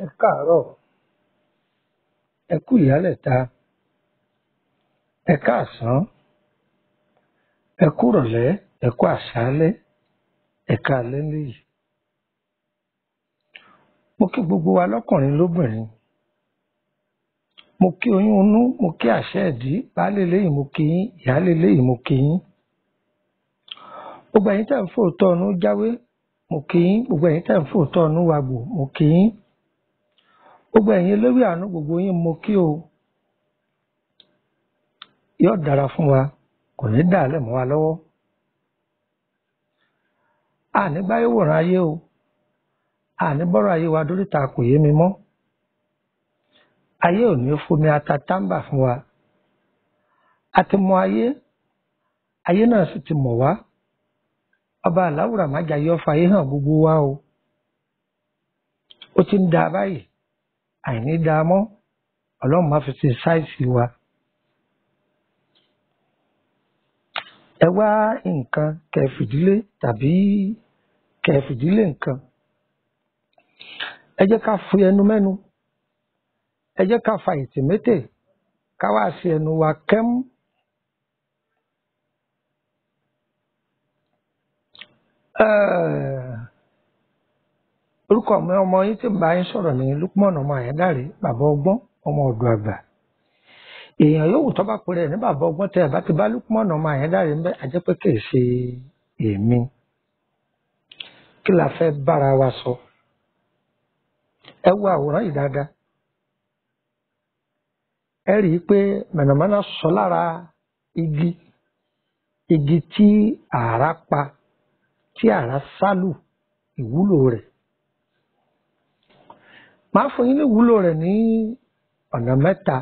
Ẹ káàárọ̀, ẹ kú ìyálẹ̀ta, ẹ káàsán, ẹ kú ìrọ̀lẹ́, ẹ kú àṣálẹ́, ẹ káalẹ́ léyìí. Mo kí gbogbo wa lọ́kùnrin lóbìnrin, mo kí oyún inú, mo kí àṣẹ ìdí, baálé léyìí mo kí yín, ìyálé léyìí mo kí yín. Gbogbo ẹ̀yin tẹ́ ń fòótọ́ ọ̀nù jáwé, mo kí yín. Gbogbo ẹ̀yin tẹ́ ń fòótọ́ ọ̀nù wàgbò, mo kí yín. Gbogbo ẹ̀yin olórí àánú, gbogbo yín mo kí o. Yóò dára fún wa, kò ní dàálẹ̀ mọ́ wa lọ́wọ́. Àní gbáyé wòran ayé o, àní bọ́rọ̀ ayé wa dóríta kò yé mi mọ́. Ayé ò ní fomi ata táǹbà fún wa. A ti mọ ayé, ayé náà sì ti mọ̀ wá. Ọba aláwùrà má jayé ọfà ayé hàn gbogbo wa o. Ó ti ń da báyìí, àìní da mọ́, Ọlọ́run má fi ṣe sáìsì wa. Ẹ wá nǹkan kẹfìdílé tàbí kẹfìdílé nǹkan. Ẹ jẹ́ ká fi ẹnu mẹ́nu, ẹ jẹ́ ká fa ìtìmétè, ká wá sí ẹnu wa kẹ́mú. Orúkọ mi ọmọ yín tí ń bá yín sọ̀rọ̀ ní Lukman ọmọ Àyándáré, bàbá ọgbọ́n, ọmọ ọ̀dọ̀ àgbà. Èèyàn yòówù tó bá pèrè ní bàbá ọgbọ́n tẹ́ ẹ bá ti bá Lukman ọmọ Àyándáré ń bẹ, a jẹ́ pé kì í ṣe èmi. Kí la fẹ́ bára wa sọ? Ẹ wo àwòrán yìí dáadáa. Ẹ rí i pé mẹ̀nàmọ́ná sọ lára igi tí àrá pa, tí àrá sálù ìwúlò rẹ̀. Màá fún yín ní ìwúlò rẹ̀ ní ọ̀nà mẹ́ta.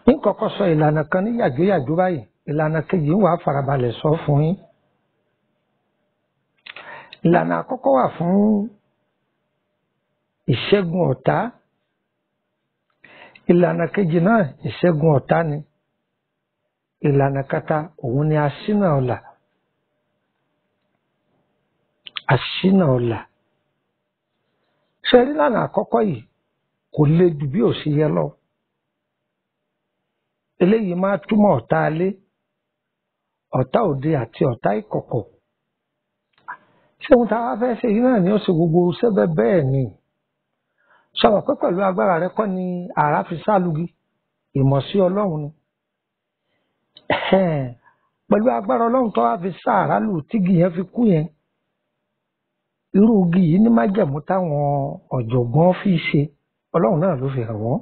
Ní kọ́kọ́ sọ ìlànà kan ní yàjóyàjó báyìí, ìlànà kejì ń wà farabalẹ̀ sọ fún yín. Ìlànà àkọ́kọ́ wà fún ìṣẹ́gun ọ̀tá. Ìlànà kejì náà ìṣẹ́gun ọ̀tá ni. Ìlànà kẹta òun ni aṣínà ọ̀là. Aṣínà ọ̀là. Ṣé rí ìlànà àkọ́kọ́ yìí kò le jù bí ò ṣe yẹ lọ. Eléyìí máa túmọ̀ ọ̀tá alé, ọ̀tá òde àti ọ̀tá ìkọ̀kọ̀. Ṣé ohun tá a wá fẹ́ ṣe yìí náà ni ó ṣe gbogbo sẹ́bẹ̀ bẹ́ẹ̀ ni? Sọ̀rọ̀ pé pẹ̀lú agbára rẹ kọ́ ni àrá fi sálùgì, ìmọ̀ sí Ọlọ́run ni. Pẹ̀lú agbára Ọlọ́run tó wá fi sá àrá lù tígi yẹn fi kú yẹn. Irú igi yìí ní májẹ̀mú táwọn ọ̀jọ̀gbọ́n fi ṣe, Ọlọ́run náà ló fi hàn wọ́n.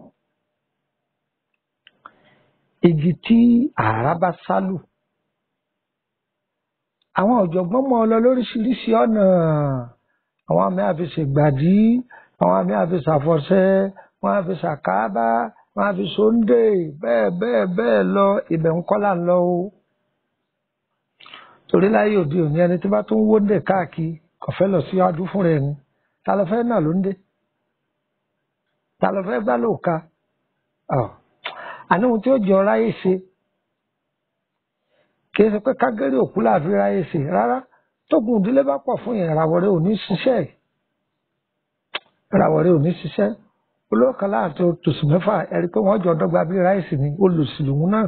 Igi tí àrá bá sálù, àwọn ọ̀jọ̀gbọ́n mọ̀ ọ́ lọ lóríṣiríṣi ọ̀nà. Àwọn àmì àfisègbàdí, àwọn àmì àfisàfọ̀ṣẹ, wọ́n á fi ṣàkábá, wọ́n á fi sóńdè, bẹ́ẹ̀ bẹ́ẹ̀ bẹ́ẹ̀ lọ. Ibẹ̀ ń kọ́là ń lọ o. Torí láyé òde òní ẹni tí bá tún wóńdè káàkiri kò fẹ́ lọ síwájú fún rẹ̀ ni. Ta ló fẹ́ náà ló ń dé? Ta ló fẹ́ gbá lóòka? Àní ohun tí ó jẹ́ ọ ráyè ṣe kì í ṣe pé kágẹ́rì òkú láàfin ráyè ṣe rárá. Tógun ìdílé bá pọ̀ fún ìràwọ̀ rẹ̀ ò ní ṣiṣẹ́. ìràwọ̀ rẹ̀ ò ní ṣiṣẹ́ olóòkàlà àti tòṣù mẹ́fà ẹ̀rí pé wọ́n jọ dọ́gba bí ráìsì ni olùsìlùmù náà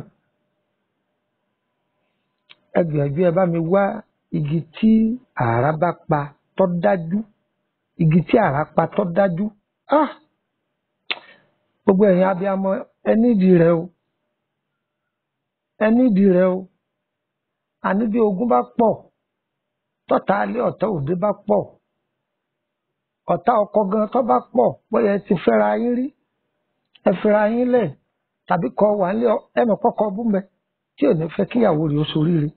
ẹgbẹ̀ẹ́jú ẹ bá mi wá igi tí àrá bá pa tó dájú igi tí àrá pa tó dájú gbogbo ẹ̀yin abiyamọ ẹ nídìí rẹ̀ o ẹ nídìí rẹ̀ o àní bí ogun bá pọ̀ tọ́ta alẹ́ ọ̀tá òde bá pọ̀ ọ̀tá ọkọ gan tó bá pọ̀ bóyá ẹ ti fẹ́ra yín rí ẹ fẹ́ra yín lẹ̀ tàbí kọ wà nílé ẹnì kọ́kọ́ bú mẹ tí ò ní fẹ́ kíyàwó rẹ̀ ó soríire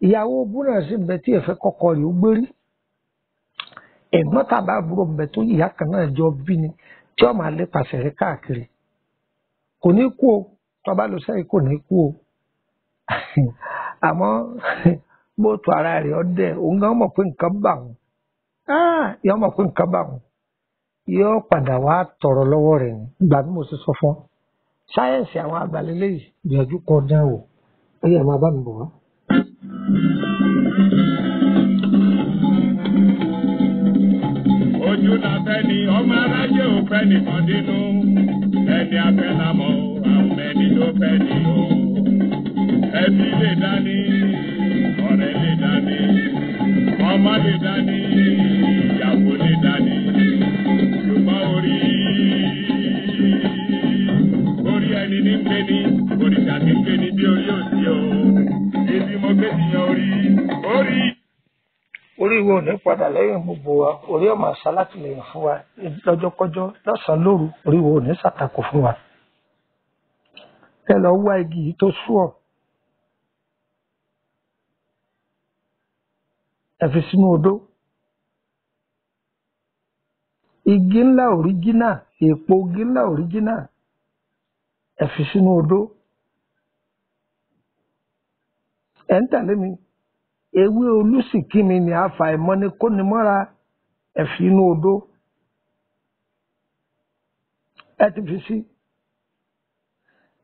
ìyàwó bú náà sì ń bẹ tí ẹ fẹ́ kọ́kọ́ rẹ̀ ó gbérí ẹ̀gbọ́n tàbí àbúrò ń bẹ tó ìyá kan náà jọ bí ni tí ó máa lé pàṣẹ rẹ̀ káàkiri kò ní kú o tó bá lọ sẹ́yìn kò ní kú o àmọ́ bó tu ara rẹ̀ ọdẹ òun gan mọ̀ pé nǹkan bà wọ́n yóò mọ̀ pé nǹkan bá wọn yóò padà wá tọrọ lọ́wọ́ rẹ̀ ní ìgbà bí mo ṣe sọ fún sáyẹ́ǹsì àwọn àgbàlélẹ́ yìí gbìyànjú kọ dán wò ó yẹ máa bá mi bọ̀ wá. ojú náà fẹ́ni ọmọ aráyé ò fẹ́ nìkan dínú ẹni afẹ́ lámọ̀ àwọn ẹni tó fẹ́ ní o ẹbí lè dání ọ̀rẹ́ lè dání ọmọ lè dání ìyàwó lè dání ṣùgbọ́n orí ẹni ní pé ní òrìṣà ní pé ní bí orí òsì o ibi mo gbé tìyàn orí. orí wo ní padà lẹ́yìn gbogbo wa orí ọmọ àṣà látìlẹ́yìn fún wa lọ́jọ́kọ́jọ́ lọ́sàn-án lóru orí wo ní ṣàtakò fún wa. ẹ lọ wá igi yìí tó sú ọ ẹ fi sínú odó igi ńlá òríjínà èèpo igi ńlá òríjínà ẹ fi sínú odó ẹ ń tẹ̀lé mi ewé olùsìnkíni ni àfàìmọ̀ ni kó ni mọ́ra ẹ fi inú odó ẹ ti fi sí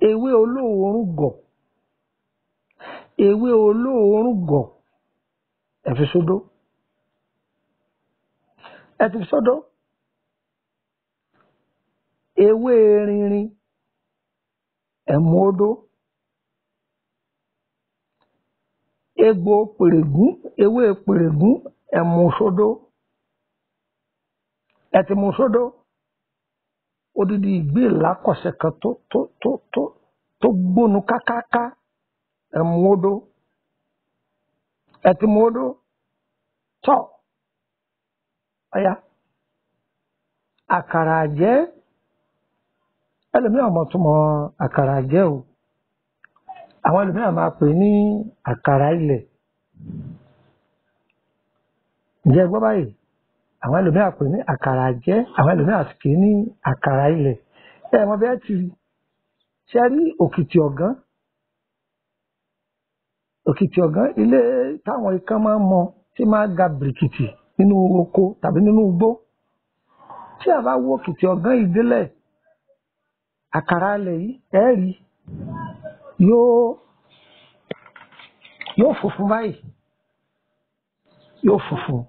ewé olóòórùn gọ̀ ewé olóòórùn gọ̀ ẹ fi sódó ẹ ti fi sódó ewé rinrin ẹ mú odó egbò pèrègún ewé pèrègún ẹ mú sódó ẹ ti mú sódó odidi ìgbé làkọ̀ṣẹ̀ kan tó gbónu kákáká ẹ mú odó ẹ ti mú odó tọ ọyá àkàrà àjẹ́ ẹlòmíràn mọ̀ tún mọ̀ àkàrà àjẹ́ o àwọn ẹlòmíràn máa pè ní àkàrà ilẹ̀ ǹjẹ́ gbọ́ báyìí àwọn ẹlòmíràn pè ní àkàrà àjẹ́ àwọn ẹlòmíràn sì pè ní àkàrà ilẹ̀ ẹ mọ̀ bí ẹ ti rí ṣe rí òkìtì ọ̀gán ilé táwọn ikán máa ń mọ tí máa ga bìrìkìtì nínú oko tàbí nínú igbó tí a bá wó òkìtì ọ̀gán yìí délẹ̀ àkàrà ilẹ̀ yìí ẹ rí yóò funfun báyìí yóò funfun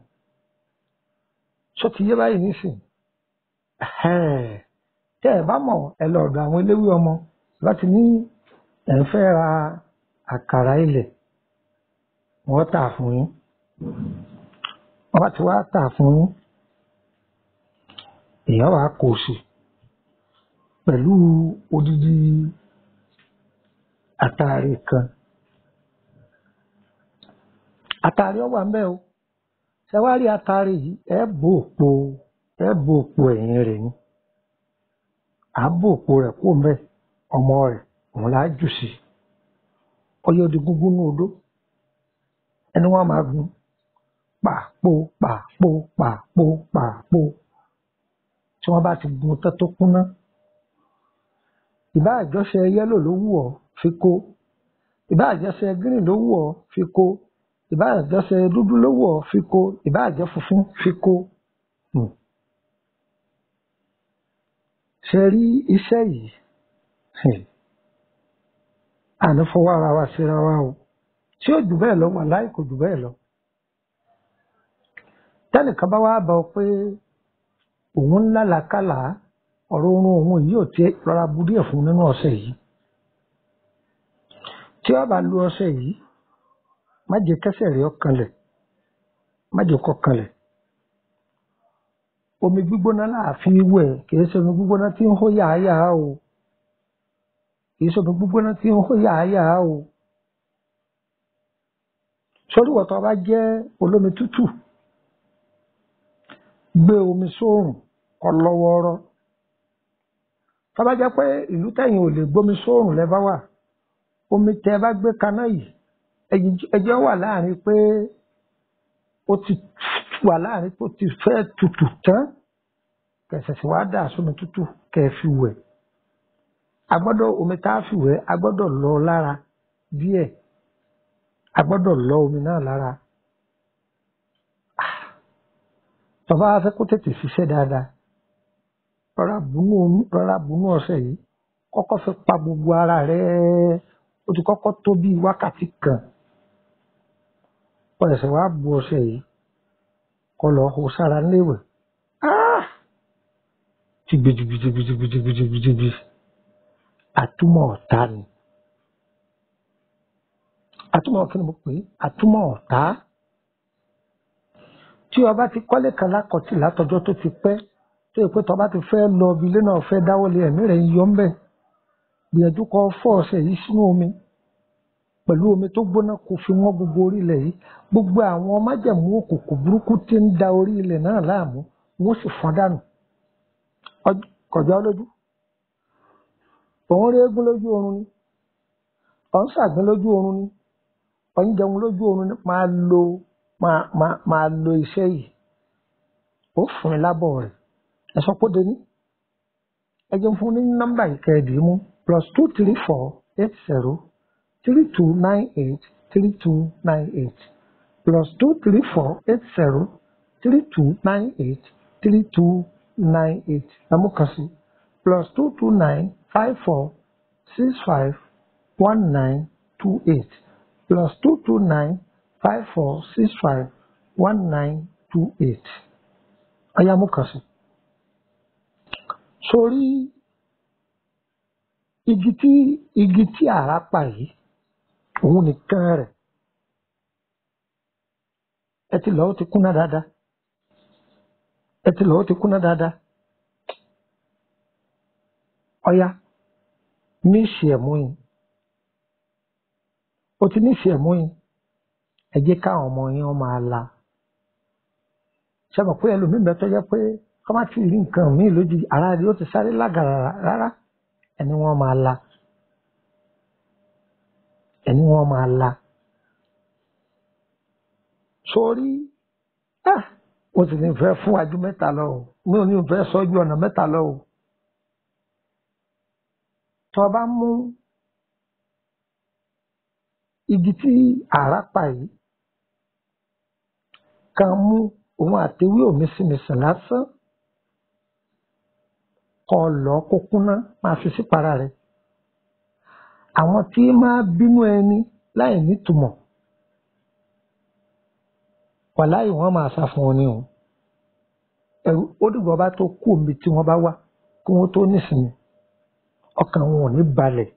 sọ ti yé báyìí nísìn tẹ ẹ bá mọ̀ ẹ lọ ọ̀dọ̀ àwọn eléwé ọmọ láti ní ẹ fẹ́ ra àkàrà ilẹ̀ wọ́n tà fún yín wọ́n bá ti wá tà fún yín èèyàn wàá kò sí pẹ̀lú odidi àtàrí kan àtàrí ọwà ń bẹ o ṣe wá rí àtàrí yìí ẹ bò òpó ẹ̀yìn rẹ̀ ni àbò òpó rẹ̀ kó mbẹ ọmọ rẹ̀ òun là á jù sí ọyọ di gúngún ní odó ẹni wọn máa gun pàpò pàpò pàpò pàpò tí wọn bá ti gun tán tó kúnná ìbá àjọṣe yẹ́lò ló wù ọ́ fi kó ìbá àjọṣe green ló wù ọ́ fi kó ìbá àjọṣe dúdú ló wù ọ́ fi kó ìbá àjọ funfun fi kó. ṣe rí iṣẹ́ yìí àní fọwọ́ ara wa síra wa o tí ó jù bẹ́ẹ̀ lọ wà láì kò jù bẹ́ẹ̀ lọ. tẹ́nìkan bá wá bá ọ pé òun ńlá làkàlà ọ̀rọ̀ oorun òun yìí ò tiẹ̀ rọra bu díẹ̀ fún nínú ọ̀sẹ̀ yìí tí ó bá lu ọ̀sẹ̀ yìí má jẹ́ kẹ́sẹ̀ rẹ̀ ọkànlẹ̀ má jẹ́ kọkànlẹ̀ omi gbígbóná láàfin wẹ̀ kìí ṣe omi gbígbóná tí ń hó yàáyàá o kìí ṣe omi gbígbóná tí ń hó yàáyàá o sórí wọ̀tọ̀ bá jẹ́ olómi tútù gbé omi sóòrùn kọ lọ́wọ́ọ́rọ́ tó bá jẹ́ pé ìlú tẹ̀yìn ò lè gbómi sóòrùn lẹ́ bá wà omi tẹ́ bá gbé kaná yìí ẹjọ́ wà láàrin pé ó ti wà láàrin pé ó ti fẹ́ tutù tán kẹsẹ̀ sí wàá dà sómi tútù kẹ́ fi wẹ̀ agbọ́dọ̀ omi tá a fi wẹ̀ agbọ́dọ̀ lọ lára díẹ̀ agbọ́dọ̀ lọ omi náà lára tó bá fẹ́ kó tètè ṣiṣẹ́ dáadáa rọra bùnú ọṣẹ yìí kọ́kọ́ fi pa gbogbo ara rẹ̀ ó ti kọ́kọ́ tó bí wákàtí kan ó ẹ̀sẹ̀ wá bu ọṣẹ yìí kó lọ hó sára léwẹ̀ ti gbìjìgbìjìgbìjìgbìjìgbìjì àtúmọ̀ ọ̀tá ni àtúmọ̀ kí ni mo pè é àtúmọ̀ ọ̀tá tí ọba ti kọ́lé kan lákọ̀tì látọjọ́ tó ti pẹ́ tó yẹ pé tọba ti fẹ́ lọ ibi ilé náà fẹ́ dáwọ́lé ẹ̀mí rẹ̀ ń yọ ńbẹ̀ gbìyànjú kó fọ́ ọṣẹ yìí sínú omi pẹ̀lú omi tó gbóná kó fi wọ́n gbogbo orí ilẹ̀ yìí gbogbo àwọn májẹ̀mú òkùnkùn burúkú tí ń da orí ilẹ̀ náà láàmú wọ́n sì fọ́n dànù kọjá lójú òun rí eégún lójú oorun ni òun ṣàgbín lójú oorun ni òun jẹun lójú oorun ni máa lo iṣẹ́ yìí ó fún mi lábọ̀ rẹ̀ ẹ sọ pé dení ẹ jẹun fún ní nọ́mbà ìkẹẹ̀dì mú +23480 3298 3298 +23480 3298 3298 amúkàsí +229 54 65 1928 +229 54 65 1928 ọ̀yá amúkàsí. Sórí igi tí àrá pa yìí òun nìkan rẹ̀ ẹ ti lọ́ọ́ ti kúnná dáadáa ọ̀yá ní ìṣẹ̀mú yìí ó ti ní ìṣẹ̀mú yìí ẹ jẹ́ káwọn ọmọ yẹn máa la ṣe mọ̀ pé ẹlòmíín bẹ́ẹ̀ tó jẹ́ pé kọ́ má ti rí nǹkan míì lójú ara rẹ̀ ó ti sáré lágàrà rárá ẹni wọ́n máa la sórí mo sì ní fẹ́ fún wájú mẹ́ta lọ o mi ò ní fẹ́ sọ́jú ọ̀nà mẹ́ta lọ o tó bá mú igi tí àrá pa yìí kan mú òun àtewé òmísìmísìn lásán kọ lọ kó kúnná máa fi sí para rẹ̀ àwọn tí máa bínú ẹni láì nítumọ̀ wàláì wọ́n máa sá fún ọ ní o ẹ̀rù ó dìgbà bá tó kú omi tí wọ́n bá wá kí wọ́n tó nísìnyí ọkàn wọn ò ní balẹ̀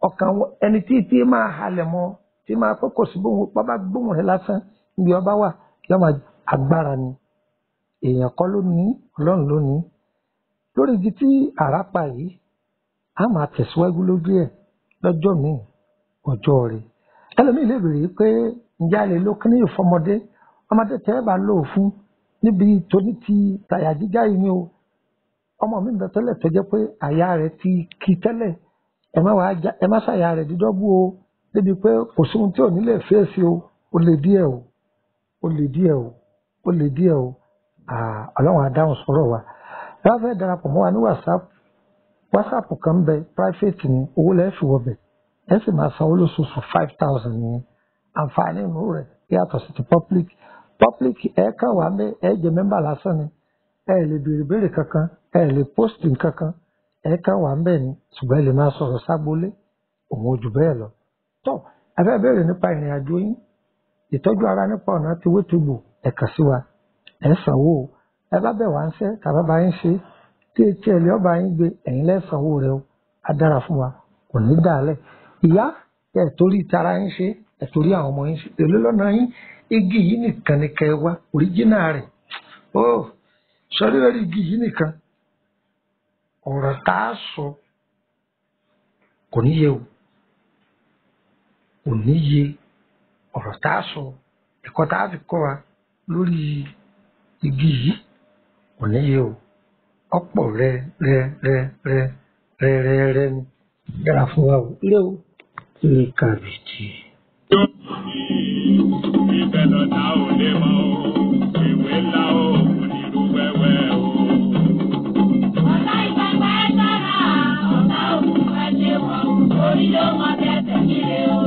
ọkàn wọn ẹni tí máa halẹ̀ mọ́ tí máa kókò sí bóun bá gbóhùn rẹ̀ lásán níbi ọba wà yóò máa agbára ni èèyàn kọ́ ló ní ọlọ́run ló ní lórí igi tí àrá pa yìí a máa tẹ̀síwájú lójú ẹ̀ lọ́jọ́ míì ọjọ́ rẹ̀ ẹlòmíì lè béèrè pé ǹjẹ́ a lè lo kíní ìfọmọdé ọmọdé tẹ́ ẹ bá lò ó fún níbi tóní ti tàyà jíjá yìí ni o ọmọ mi bẹ tẹ́lẹ̀ tó jẹ́ pé àyà rẹ̀ ti kí tẹ́lẹ̀ ẹ má ṣàyà rẹ̀ dídọ́gbù o débi pé kò sí ohun tí ò ní lè fèsì o ó lè díẹ̀ o ọlọ́run adáhùn sọ̀rọ̀ wa ẹ bá fẹ́ darapọ̀ mọ́ wa ní whatsapp kan bẹ private ni owó lẹ́ẹ̀ fi wọ bẹ̀ ẹ sì máa san olóṣooṣù 5,000 ní àǹfààní inú rẹ̀ yàtọ̀ sí ti public ẹ kàn wá mẹ́ ẹ jẹ́ mẹ́mbà lásán ni ẹ lè béèrè kankan ẹ lè post kankan ẹ kàn wá mẹ́ ni ṣùgbọ́n ẹ lè máa sọ̀rọ̀ ságbólé òun ò jù bẹ́ẹ̀ lọ. tó ẹ fẹ́ béèrè nípa ìrìn àjò yín ìtọ́jú ara nípa ọ̀nà tí wétúbù ẹ kàn sí wa ẹ sanwó ẹ bá bẹ̀ wá ń ṣe tàbá bá yín ṣe tí etí ẹ̀ lé ọba yín gbé ẹ̀yin lẹ́sàn-án owó rẹ o á dára fún wa kò ní dàálẹ̀ ìyá ẹ̀ torí tara yín ṣe ẹ̀ torí àwọn ọmọ yín ṣe èló lọ́nà yín igi yìí nìkan ni kẹ́ ẹ wá òríjínà rẹ̀ ó sọrí lórí igi yìí nìkan ọ̀rọ̀ tá a sọ kò ní yé o kò ní yé ọ̀rọ̀ tá a sọ ẹ̀kọ́ tá a fi kọ́ wa lórí igi yìí kò ní yé o ọ̀pọ̀ rẹ ni yára fún wa o ilé o ilé kàbìtì. Ibẹ̀ lọ́nà ò lè mọ o, ìwé ńlá o, onírú wẹ́wẹ́ o. Ọ̀tá ìgbàgbọ́ ẹ sára, ọ̀tá òkú ẹ ṣe wọ̀, orí ló mọ tẹ̀sẹ̀ nílé o.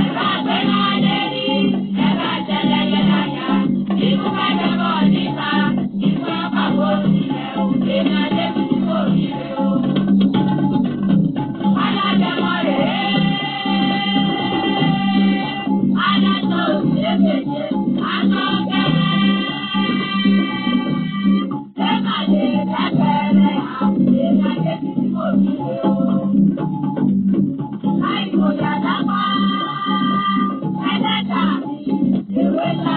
Ẹ̀rọ àgbẹ̀nà lè rí, ẹ̀rọ àjẹlẹyẹ láyà, ikú bá jẹ́bọ̀ níta, ikú àpapọ̀ òṣìlẹ̀ o, èèyàn lè fi kó òṣìlẹ̀ o. Alájẹmọ́ rèé. Ewé ta